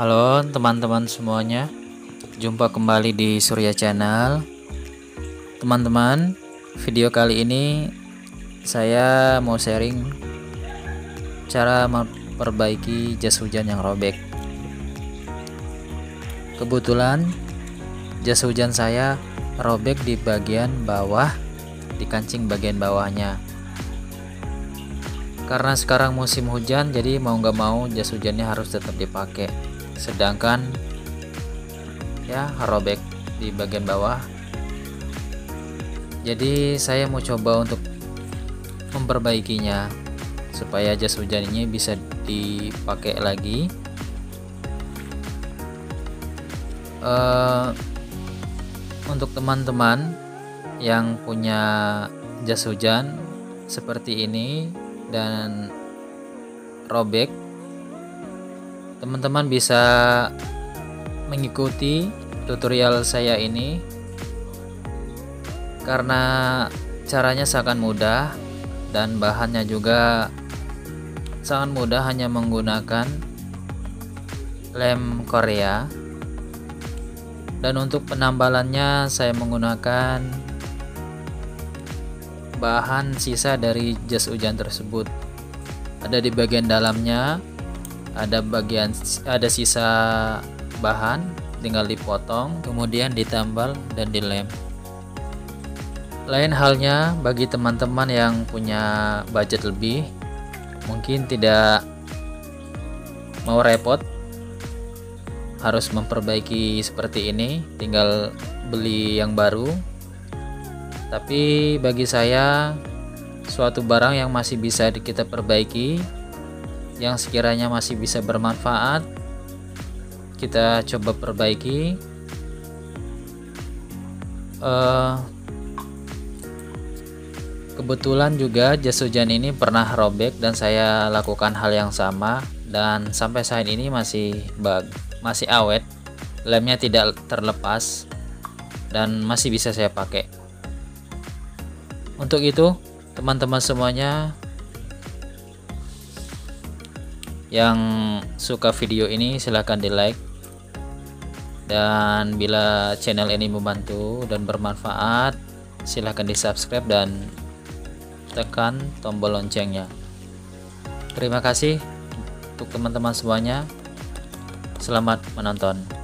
Halo teman-teman semuanya, jumpa kembali di Surya Channel. Teman-teman, video kali ini saya mau sharing cara memperbaiki jas hujan yang robek. Kebetulan jas hujan saya robek di bagian bawah, di kancing bagian bawahnya. Karena sekarang musim hujan, jadi mau nggak mau jas hujannya harus tetap dipakai. Sedangkan ya robek di bagian bawah. Jadi saya mau coba untuk memperbaikinya supaya jas hujan ini bisa dipakai lagi. Untuk teman-teman yang punya jas hujan seperti ini dan robek, teman-teman bisa mengikuti tutorial saya ini karena caranya sangat mudah dan bahannya juga sangat mudah, hanya menggunakan lem Korea. Dan untuk penambalannya saya menggunakan bahan sisa dari jas hujan tersebut. Ada di bagian dalamnya, ada sisa bahan, tinggal dipotong kemudian ditambal dan dilem. Lain halnya bagi teman-teman yang punya budget lebih, mungkin tidak mau repot harus memperbaiki seperti ini, tinggal beli yang baru. Tapi bagi saya, suatu barang yang masih bisa kita perbaiki, yang sekiranya masih bisa bermanfaat, kita coba perbaiki. Kebetulan juga jas hujan ini pernah robek dan saya lakukan hal yang sama, dan sampai saat ini masih awet, lemnya tidak terlepas dan masih bisa saya pakai. Untuk itu teman-teman semuanya yang suka video ini silahkan di like, dan bila channel ini membantu dan bermanfaat silahkan di subscribe dan tekan tombol loncengnya. Terima kasih untuk teman-teman semuanya. Selamat menonton.